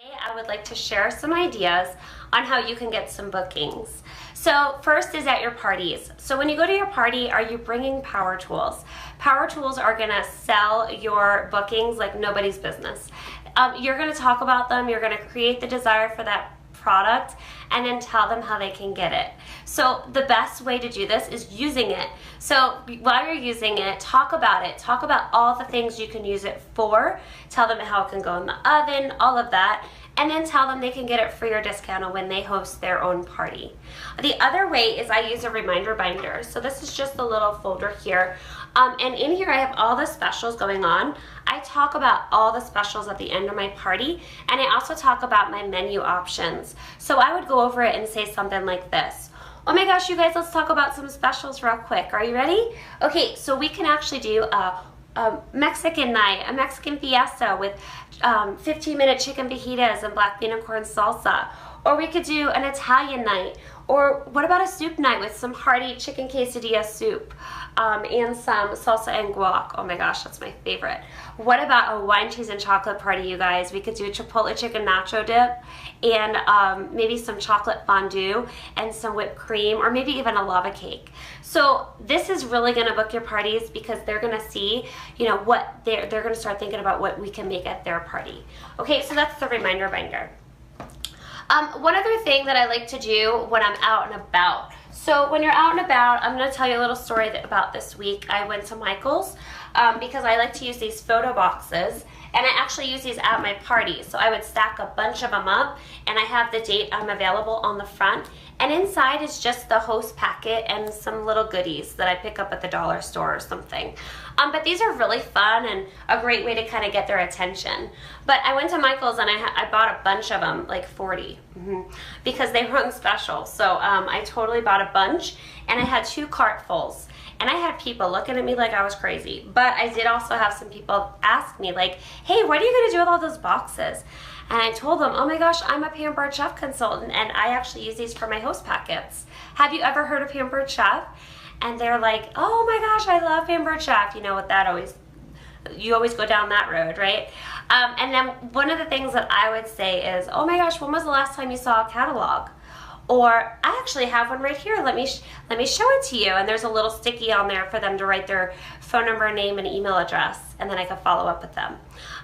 Today, I would like to share some ideas on how you can get some bookings. So first is at your parties. So when you go to your party, are you bringing power tools? Power tools are gonna sell your bookings like nobody's business. You're gonna talk about them, you're gonna create the desire for that product, and then tell them how they can get it. So the best way to do this is using it. So while you're using it, talk about all the things you can use it for, tell them how it can go in the oven, all of that, and then tell them they can get it free or discounted when they host their own party. The other way is I use a reminder binder. So this is just a little folder here. And in here I have all the specials going on. I talk about all the specials at the end of my party, and I also talk about my menu options. So I would go over it and say something like this. Oh my gosh, you guys, let's talk about some specials real quick. Are you ready? Okay, so we can actually do a Mexican night, a Mexican fiesta with 15-minute chicken fajitas and black bean and corn salsa. Or we could do an Italian night. Or what about a soup night with some hearty chicken quesadilla soup and some salsa and guac? Oh my gosh, that's my favorite. What about a wine, cheese, and chocolate party, you guys? We could do a chipotle chicken nacho dip and maybe some chocolate fondue and some whipped cream, or maybe even a lava cake. So this is really gonna book your parties because they're gonna see, you know, what they're gonna start thinking about what we can make at their party. Okay, so that's the reminder binder. One other thing that I like to do when I'm out and about. So when you're out and about, I'm going to tell you a little story about this week. I went to Michael's because I like to use these photo boxes, and I actually use these at my party. So I would stack a bunch of them up, and I have the date I'm available on the front. And inside is just the host packet and some little goodies that I pick up at the dollar store or something. But these are really fun and a great way to kind of get their attention. But I went to Michael's and I bought a bunch of them, like 40, because they were on special. So I totally bought a bunch, and I had 2 cartfuls. And I had people looking at me like I was crazy. But I did also have some people ask me like, hey, what are you gonna do with all those boxes? And I told them, oh my gosh, I'm a Pampered Chef consultant, and I actually use these for my host packets. Have you ever heard of Pampered Chef? And they're like, oh my gosh, I love Pampered Chef. You know what that you always go down that road, right? And then one of the things that I would say is, oh my gosh, when was the last time you saw a catalog? Or I actually have one right here. Let me show it to you. And there's a little sticky on there for them to write their phone number, name, and email address, and then I can follow up with them.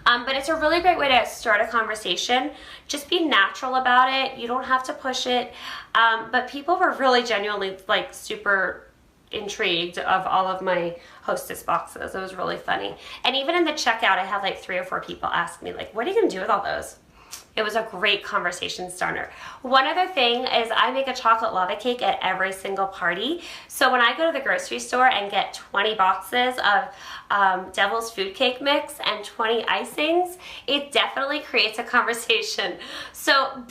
But it's a really great way to start a conversation. Just be natural about it. You don't have to push it. But people were really genuinely like super intrigued of all of my hostess boxes. It was really funny. And even in the checkout, I had like 3 or 4 people ask me like, what are you gonna do with all those? It was a great conversation starter. One other thing is I make a chocolate lava cake at every single party. So when I go to the grocery store and get 20 boxes of Devil's Food Cake Mix and 20 icings, it definitely creates a conversation. So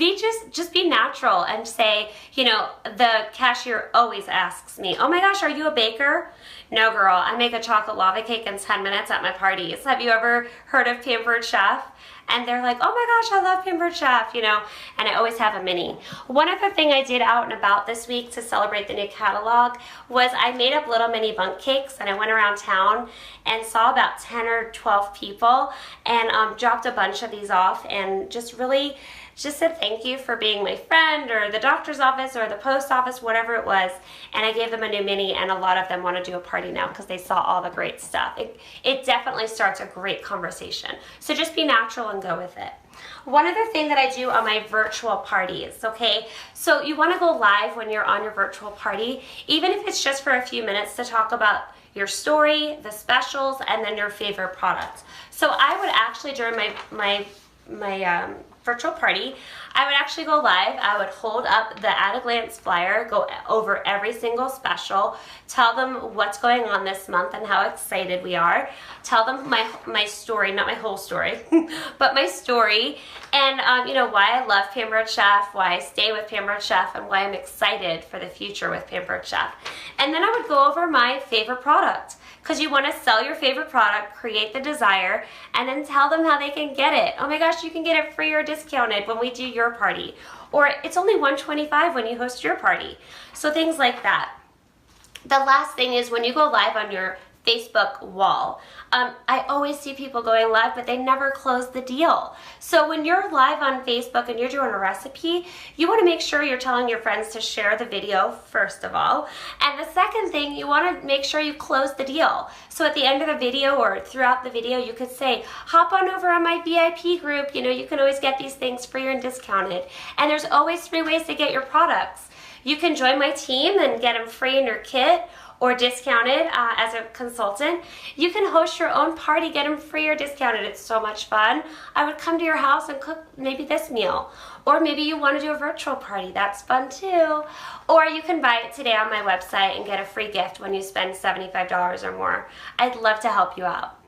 just be natural and say, you know, the cashier always asks me, oh my gosh, are you a baker? No girl, I make a chocolate lava cake in 10 minutes at my parties. Have you ever heard of Pampered Chef? And they're like, oh my gosh, I love Pampered Chef, you know, and I always have a mini. One other thing I did out and about this week to celebrate the new catalog was I made up little mini bundt cakes, and I went around town and saw about 10 or 12 people and dropped a bunch of these off and just said thank you for being my friend, or the doctor's office or the post office, whatever it was, and I gave them a new mini, and a lot of them want to do a party now because they saw all the great stuff. It definitely starts a great conversation. So just be natural and go with it. One other thing that I do on my virtual parties, okay? So you want to go live when you're on your virtual party, even if it's just for a few minutes to talk about your story, the specials, and then your favorite products. So I would actually, during my virtual party, I would actually go live. I would hold up the at a glance flyer, go over every single special, tell them what's going on this month and how excited we are, tell them my story, not my whole story, but my story, and you know, why I love Pampered Chef, why I stay with Pampered Chef, and why I'm excited for the future with Pampered Chef. And then I would go over my favorite product, because you want to sell your favorite product, create the desire, and then tell them how they can get it. Oh my gosh, you can get it free or discounted when we do your party. Or it's only $125 when you host your party. So things like that. The last thing is when you go live on your Facebook wall. I always see people going live, but they never close the deal. So when you're live on Facebook and you're doing a recipe, you want to make sure you're telling your friends to share the video, first of all. And the second thing, you want to make sure you close the deal. So at the end of the video or throughout the video, you could say, hop on over on my VIP group. You know, you can always get these things free and discounted. And there's always 3 ways to get your products. You can join my team and get them free in your kit, or discounted as a consultant. You can host your own party, get them free or discounted. It's so much fun. I would come to your house and cook maybe this meal. Or maybe you want to do a virtual party. That's fun too. Or you can buy it today on my website and get a free gift when you spend $75 or more. I'd love to help you out.